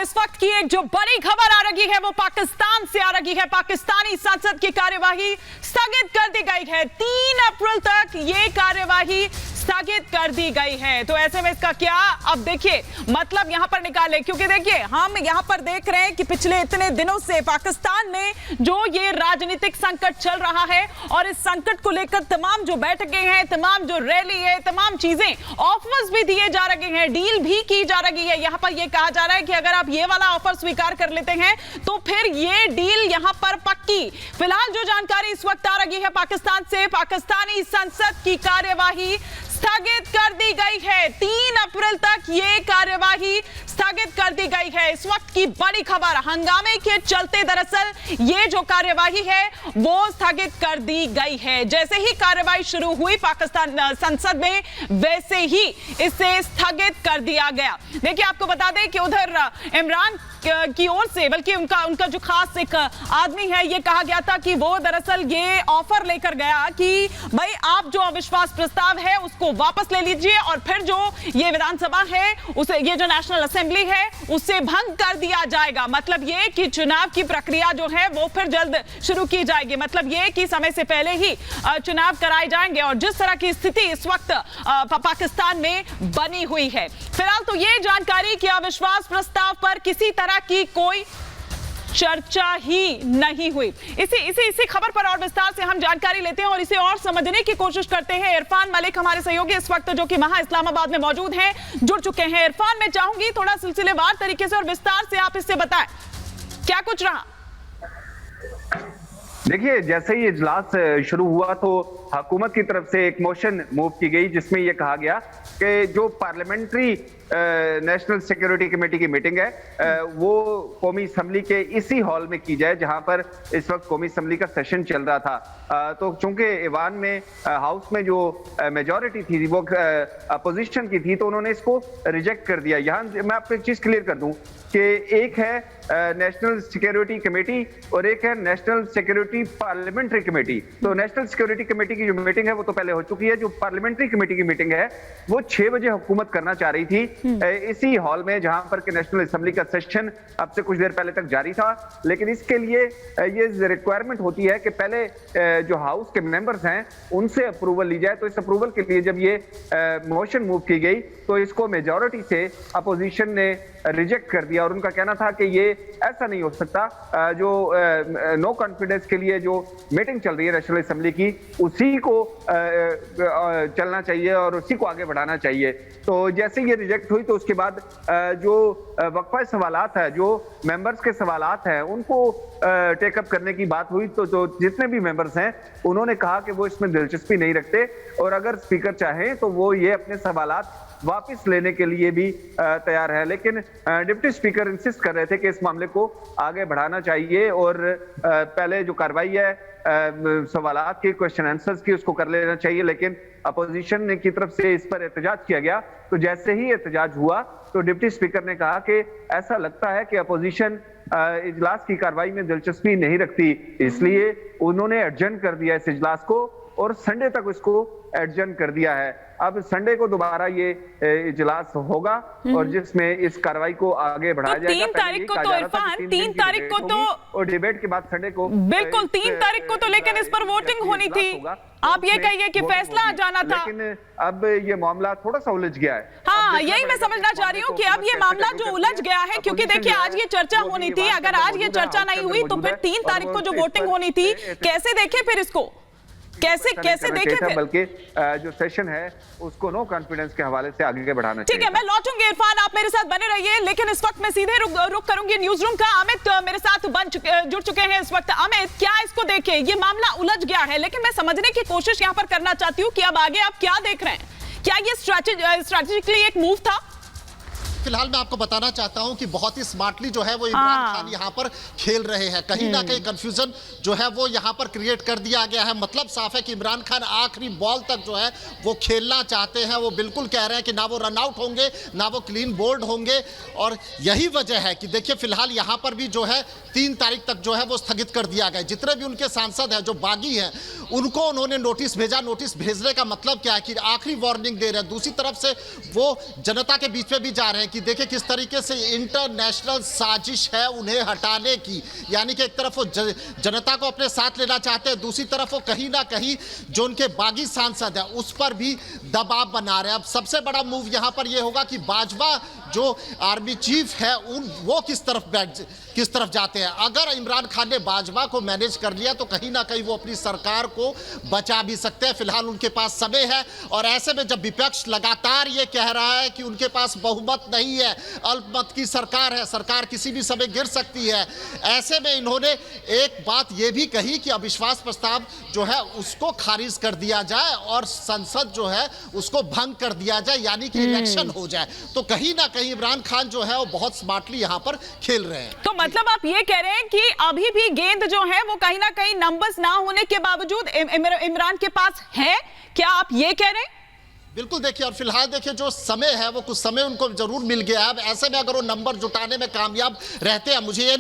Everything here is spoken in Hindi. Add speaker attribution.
Speaker 1: इस वक्त की एक जो बड़ी खबर आ रही है वो पाकिस्तान से आ रही है। पाकिस्तानी संसद की कार्यवाही स्थगित कर दी गई है। 3 अप्रैल तक ये कार्यवाही स्थगित कर दी गई है। तो ऐसे में इसका क्या, अब देखिए मतलब यहां पर निकाले, क्योंकि देखिए हम यहां पर देख रहे हैं कि पिछले इतने दिनों से पाकिस्तान में जो ये राजनीतिक संकट चल रहा है और इस संकट को लेकर तमाम जो बैठकें हैं, तमाम जो रैली है, तमाम चीजें, ऑफर्स भी दिए जा रहे हैं, डील भी की जा रही है। यहां पर यह कहा जा रहा है कि अगर आप ये वाला ऑफर स्वीकार कर लेते हैं तो फिर ये डील यहां पर पक्की। फिलहाल जो जानकारी इस वक्त आ रही है पाकिस्तान से, पाकिस्तानी संसद की कार्यवाही स्थगित कर दी गई है। 3 अप्रैल तक ये कार्यवाही स्थगित कर दी गई है। इस वक्त की बड़ी खबर, हंगामे के चलते दरअसल ये जो कार्यवाही है वो स्थगित कर दी गई है। जैसे ही कार्यवाही शुरू हुई पाकिस्तान संसद में, वैसे ही इसे स्थगित कर दिया गया। देखिए आपको बता दें कि उधर इमरान की ओर से, बल्कि उनका जो खास एक आदमी है, ये कहा गया था कि वो दरअसल ये ऑफर लेकर गया कि भाई आप जो अविश्वास प्रस्ताव है उसको वापस ले लीजिए और फिर जो ये विधानसभा है उसे, ये जो नेशनल असेंबली है उसे भंग कर दिया जाएगा। मतलब ये कि चुनाव की प्रक्रिया जो है वो फिर जल्द शुरू की जाएगी। मतलब ये कि समय से पहले ही चुनाव कराए जाएंगे। और जिस तरह की स्थिति इस वक्त पाकिस्तान में बनी हुई है, फिलहाल तो ये जानकारी कि अविश्वास प्रस्ताव पर किसी तरह की कोई चर्चा ही नहीं हुई। इसी खबर पर और विस्तार से हम जानकारी लेते हैं और इसे और समझने की कोशिश करते हैं। इरफान मलिक हमारे सहयोगी इस वक्त जो कि वहां इस्लामाबाद में मौजूद हैं, जुड़ चुके हैं। इरफान, मैं चाहूंगी थोड़ा सिलसिलेवार तरीके से और विस्तार से आप इससे बताएं क्या कुछ रहा।
Speaker 2: देखिए, जैसे ही इजलास शुरू हुआ तो हुकूमत की तरफ से एक मोशन मूव की गई जिसमें यह कहा गया कि जो पार्लियामेंट्री नेशनल सिक्योरिटी कमेटी की मीटिंग है वो कौमी असम्बली के इसी हॉल में की जाए जहां पर इस वक्त कौमी असम्बली का सेशन चल रहा था। तो चूंकि ईवान में हाउस में जो मेजॉरिटी थी वो अपोजिशन की थी, तो उन्होंने इसको रिजेक्ट कर दिया। यहाँ मैं आपको एक चीज क्लियर कर दूं कि एक है नेशनल सिक्योरिटी कमेटी और एक है नेशनल सिक्योरिटी पार्लियामेंट्री कमेटी। तो नेशनल सिक्योरिटी कमेटी की जो मीटिंग है वो तो पहले हो चुकी है। जो पार्लियामेंट्री कमेटी की मीटिंग है वो 6 बजे हुकूमत करना चाह रही थी इसी हॉल में जहां पर कि नेशनल असेंबली का सेशन अब से कुछ देर पहले तक जारी था। लेकिन इसके लिए ये रिक्वायरमेंट होती है कि पहले जो हाउस के मेंबर्स हैं उनसे अप्रूवल ली जाए। तो इस अप्रूवल के लिए जब ये मोशन मूव की गई तो इसको मेजॉरिटी से अपोजिशन ने रिजेक्ट कर दिया और उनका कहना था कि ये ऐसा नहीं हो सकता। जो नो कॉन्फिडेंस के लिए जो मीटिंग चल रही है नेशनल असेंबली की, उसी को चलना चाहिए और उसी को आगे बढ़ाना चाहिए। तो जैसे ये रिजेक्ट हुई तो उसके बाद जो वक्फा सवालात है, जो मेंबर्स के सवालात हैं, उनको टेकअप करने की बात हुई। तो जो जितने भी मेंबर्स हैं उन्होंने कहा कि वो इसमें दिलचस्पी नहीं रखते और अगर स्पीकर चाहें तो वो ये अपने सवालात वापस लेने के लिए भी तैयार है। लेकिन डिप्टी स्पीकर इंसिस्ट कर रहे थे कि इस मामले को आगे बढ़ाना चाहिए और पहले जो कार्रवाई है सवालात की, क्वेश्चन आंसर्स की, उसको कर लेना चाहिए। लेकिन अपोजिशन की तरफ से इस पर एहतजाज किया गया। तो जैसे ही एहतजाज हुआ तो डिप्टी स्पीकर ने कहा कि ऐसा लगता है कि अपोजिशन इजलास की कार्रवाई में दिलचस्पी नहीं रखती, इसलिए उन्होंने एडजर्न कर दिया इस इजलास को और संडे तक इसको एडजर्न कर दिया है। अब संडे को दोबारा ये इजलास होगा और जिसमें इस कार्रवाई को आगे बढ़ाया जाएगा।
Speaker 1: 3 तारीख को तो इरफान, 3 तारीख को तो,
Speaker 2: और डिबेट के बाद संडे को,
Speaker 1: बिल्कुल 3 तारीख को तो, लेकिन इस पर वोटिंग होनी थी। आप ये कहिए कि फैसला जाना था,
Speaker 2: लेकिन अब ये मामला थोड़ा सा उलझ गया है।
Speaker 1: हाँ, यही मैं समझना चाह रही हूँ कि अब ये मामला जो उलझ गया है, क्योंकि देखिए आज ये चर्चा होनी थी, अगर आज ये चर्चा नहीं हुई तो फिर 3 तारीख को जो वोटिंग होनी थी, कैसे देखे फिर इसको, कैसे देखे फिर?
Speaker 2: बल्कि जो सेशन है उसको नो कॉन्फिडेंस के हवाले से आगे बढ़ाना चाहिए।
Speaker 1: ठीक है, मैं लौटूंगी इरफान, आप मेरे साथ बने रहिए, लेकिन इस वक्त मैं सीधे रुक करूंगी न्यूज रूम का। अमित मेरे साथ जुड़ चुके हैं इस वक्त। अमित, क्या इसको देखे, ये मामला उलझ गया है, लेकिन मैं समझने की कोशिश यहाँ पर करना चाहती हूँ कि अब आगे आप क्या देख रहे हैं? क्या ये स्ट्रैटेजिकली एक मूव था?
Speaker 3: फिलहाल मैं आपको बताना चाहता हूं कि बहुत ही स्मार्टली जो है वो इमरान खान यहां पर खेल रहे हैं। कहीं ना कहीं कंफ्यूजन जो है वो यहां पर क्रिएट कर दिया गया है। मतलब साफ है कि इमरान खान आखिरी बॉल तक जो है वो खेलना चाहते हैं। वो बिल्कुल कह रहे हैं कि ना वो रन आउट होंगे ना वो क्लीन बोल्ड होंगे। और यही वजह है कि देखिए फिलहाल यहां पर भी जो है 3 तारीख तक जो है वो स्थगित कर दिया गया। जितने भी उनके सांसद हैं जो बागी हैं उनको उन्होंने नोटिस भेजा। नोटिस भेजने का मतलब क्या है कि आखिरी वार्निंग दे रहे हैं। दूसरी तरफ से वो जनता के बीच में भी जा रहे हैं कि देखिए किस तरीके से इंटरनेशनल साजिश है उन्हें हटाने की, यानी कि एक तरफ वो जनता को अपने साथ लेना चाहते हैं, दूसरी तरफ वो कहीं ना कहीं जो उनके बागी सांसद है उस पर भी दबाव बना रहे हैं। अब सबसे बड़ा मूव यहां पर यह होगा कि बाजवा जो आर्मी चीफ है वो किस तरफ जाते हैं। अगर इमरान खान ने बाजवा को मैनेज कर लिया तो कहीं ना कहीं वो अपनी सरकार को बचा भी सकते हैं। फिलहाल उनके पास समय है, और ऐसे में जब विपक्ष लगातार ये कह रहा है कि उनके पास बहुमत नहीं है, अल्पमत की सरकार है, सरकार किसी भी समय गिर सकती है, ऐसे में इन्होंने एक बात ये भी कही कि अविश्वास प्रस्ताव जो है उसको खारिज कर दिया जाए और संसद जो है उसको भंग कर दिया जाए, यानी कि इलेक्शन हो जाए। तो कहीं ना कहीं इमरान खान जो है वो बहुत स्मार्टली यहां पर खेल रहे हैं।
Speaker 1: तो मतलब आप ये कह रहे हैं कि अभी भी गेंद जो है वो कहीं ना कहीं नंबर्स ना होने के बावजूद इमरान के पास है, क्या आप ये कह रहे हैं?
Speaker 3: बिल्कुल, देखिए, और फिलहाल देखिए जो समय है वो कुछ समय उनको जरूर मिल गया है। अब ऐसे में अगर वो नंबर जुटाने में कामयाब रहते हैं, मुझे ये